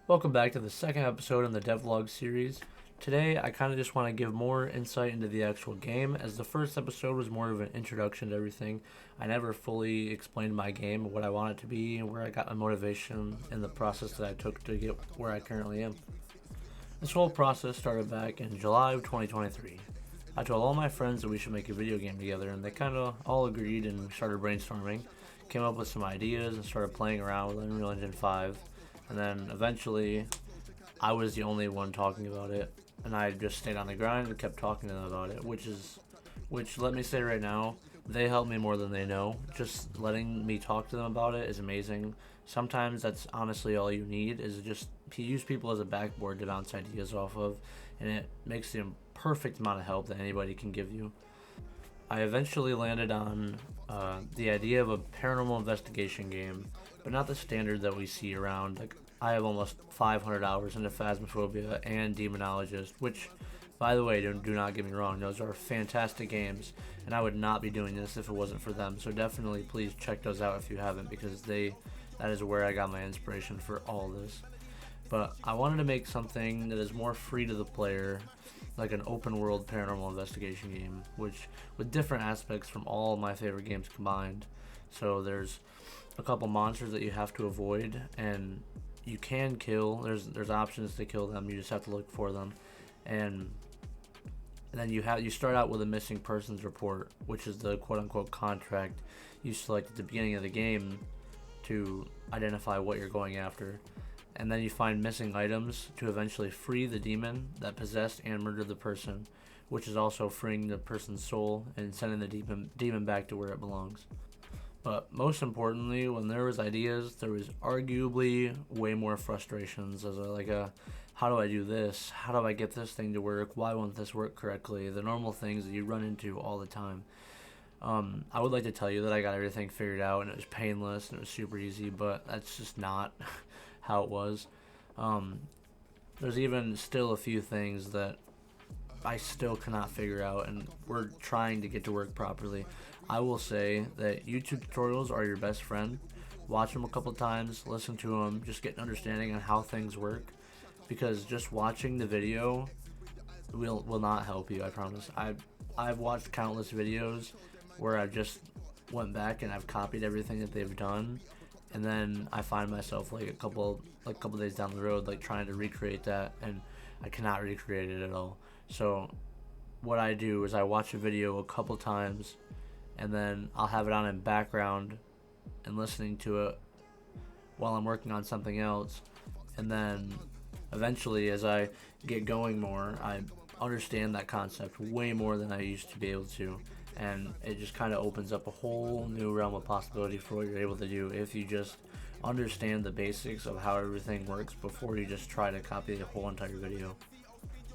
Welcome back to the second episode in the devlog series. Today, I kind of just want to give more insight into the actual game, as the first episode was more of an introduction to everything. I never fully explained my game, what I want it to be, and where I got my motivation, and the process that I took to get where I currently am. This whole process started back in July of 2023. I told all my friends that we should make a video game together, and they kind of all agreed, and we started brainstorming, came up with some ideas, and started playing around with Unreal Engine 5. And then eventually, I was the only one talking about it, and I just stayed on the grind and kept talking to them about it, which let me say right now, they help me more than they know. Just letting me talk to them about it is amazing. Sometimes that's honestly all you need is just use people as a backboard to bounce ideas off of, and it makes the perfect amount of help that anybody can give you. I eventually landed on the idea of a paranormal investigation game, but not the standard that we see around. Like, I have almost 500 hours into Phasmophobia and Demonologist, which, by the way, do not get me wrong, those are fantastic games, and I would not be doing this if it wasn't for them. So definitely, please check those out if you haven't, because that is where I got my inspiration for all this. But I wanted to make something that is more free to the player, like an open world paranormal investigation game, which with different aspects from all my favorite games combined. So there's a couple monsters that you have to avoid, and you can kill. There's options to kill them. You just have to look for them, and then you start out with a missing persons report, which is the quote unquote contract you select at the beginning of the game to identify what you're going after. And then you find missing items to eventually free the demon that possessed and murdered the person, which is also freeing the person's soul and sending the demon back to where it belongs. But most importantly, when there was ideas, there was arguably way more frustrations as how do I do this? How do I get this thing to work? Why won't this work correctly? The normal things that you run into all the time. I would like to tell you that I got everything figured out and it was painless and it was super easy, but that's just not how it was. Um, there's even still a few things that I still cannot figure out, and we're trying to get to work properly. I will say that YouTube tutorials are your best friend. Watch them a couple times, listen to them, just get an understanding on how things work, because just watching the video will not help you. I promise. I've watched countless videos where I've just went back and I've copied everything that they've done, and then I find myself like a couple days down the road like trying to recreate that, and I cannot recreate it at all. So what I do is I watch a video a couple times, and then I'll have it on in background and listening to it while I'm working on something else, and then eventually as I get going more, I understand that concept way more than I used to be able to, and it just kind of opens up a whole new realm of possibility for what you're able to do if you just understand the basics of how everything works before you just try to copy the whole entire video.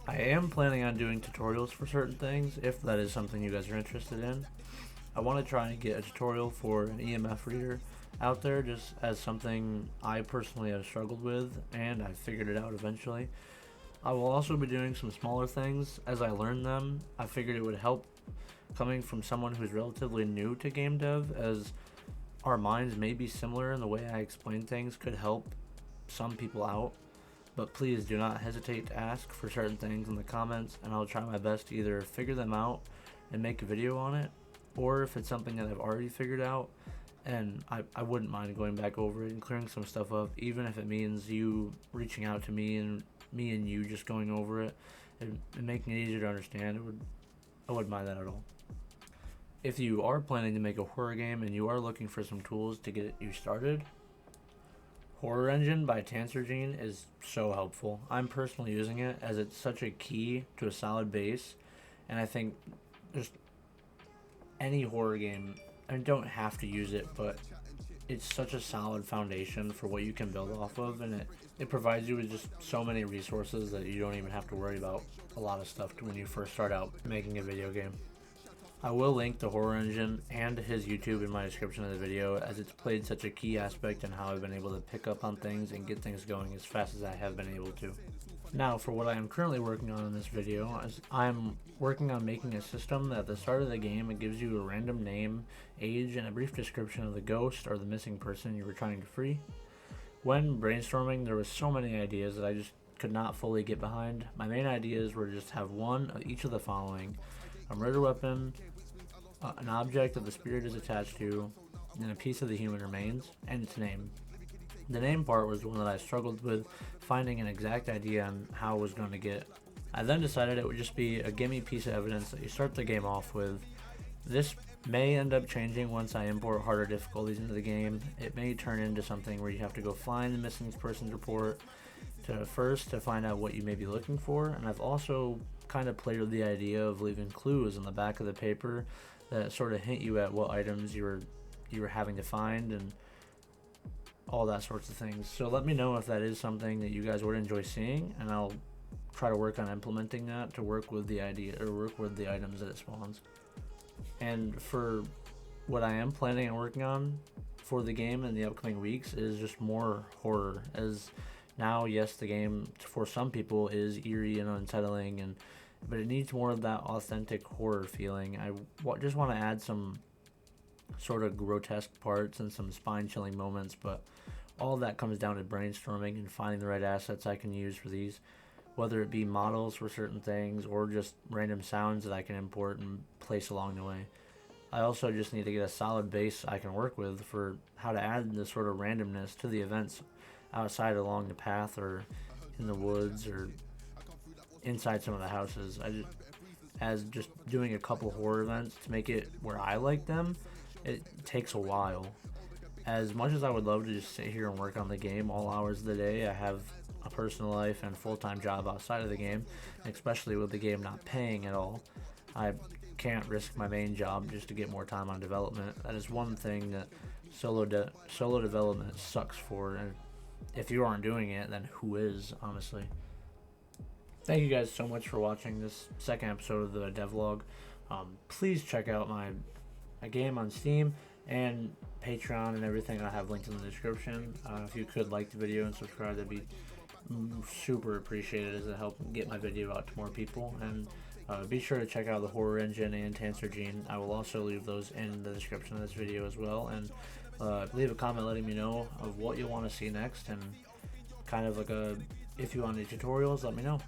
I am planning on doing tutorials for certain things if that is something you guys are interested in. I want to try and get a tutorial for an EMF reader out there, just as something I personally have struggled with, and I figured it out eventually. I will also be doing some smaller things as I learn them. I figured it would help coming from someone who's relatively new to game dev, as our minds may be similar in the way I explain things could help some people out. But please do not hesitate to ask for certain things in the comments, and I'll try my best to either figure them out and make a video on it, or if it's something that I've already figured out, and I wouldn't mind going back over it and clearing some stuff up, even if it means you reaching out to me and you just going over it and making it easier to understand. I wouldn't mind that at all. If you are planning to make a horror game and you are looking for some tools to get you started, Horror Engine by Tansergene is so helpful. I'm personally using it as it's such a key to a solid base, and I think just any horror game, I don't have to use it, but it's such a solid foundation for what you can build off of, and it provides you with just so many resources that you don't even have to worry about a lot of stuff when you first start out making a video game. I will link the Horror Engine and his YouTube in my description of the video, as it's played such a key aspect in how I've been able to pick up on things and get things going as fast as I have been able to. Now, for what I am currently working on in this video, is I'm working on making a system that at the start of the game it gives you a random name, age, and a brief description of the ghost or the missing person you were trying to free. When brainstorming, there was so many ideas that I just could not fully get behind. My main ideas were just have one of each of the following: a murder weapon, an object that the spirit is attached to, and a piece of the human remains, and its name. The name part was the one that I struggled with finding an exact idea on how I was going to get. I then decided it would just be a gimme piece of evidence that you start the game off with. This may end up changing once I import harder difficulties into the game. It may turn into something where you have to go find the missing person's report to find out what you may be looking for, and I've also kind of played with the idea of leaving clues on the back of the paper that sort of hint you at what items you were having to find and all that sorts of things. So let me know if that is something that you guys would enjoy seeing, and I'll try to work on implementing that to work with the idea or work with the items that it spawns. And for what I am planning on working on for the game in the upcoming weeks is just more horror. As now, yes, the game for some people is eerie and unsettling, but it needs more of that authentic horror feeling. I just want to add some sort of grotesque parts and some spine-chilling moments, but all of that comes down to brainstorming and finding the right assets I can use for these, whether it be models for certain things or just random sounds that I can import and place along the way. I also just need to get a solid base I can work with for how to add this sort of randomness to the events outside along the path or in the woods or inside some of the houses. As just doing a couple horror events to make it where I like them, it takes a while. As much as I would love to just sit here and work on the game all hours of the day, I have a personal life and full-time job outside of the game, especially with the game not paying at all. I can't risk my main job just to get more time on development. That is one thing that solo development sucks for, and if you aren't doing it, then who is, honestly. Thank you guys so much for watching this second episode of the devlog. Please check out my game on Steam and Patreon and everything I have linked in the description. If you could like the video and subscribe, that'd be super appreciated as it helps get my video out to more people. And be sure to check out the Horror Engine and Tancer Gene. I will also leave those in the description of this video as well. And leave a comment letting me know of what you want to see next, and kind of like if you want any tutorials, let me know.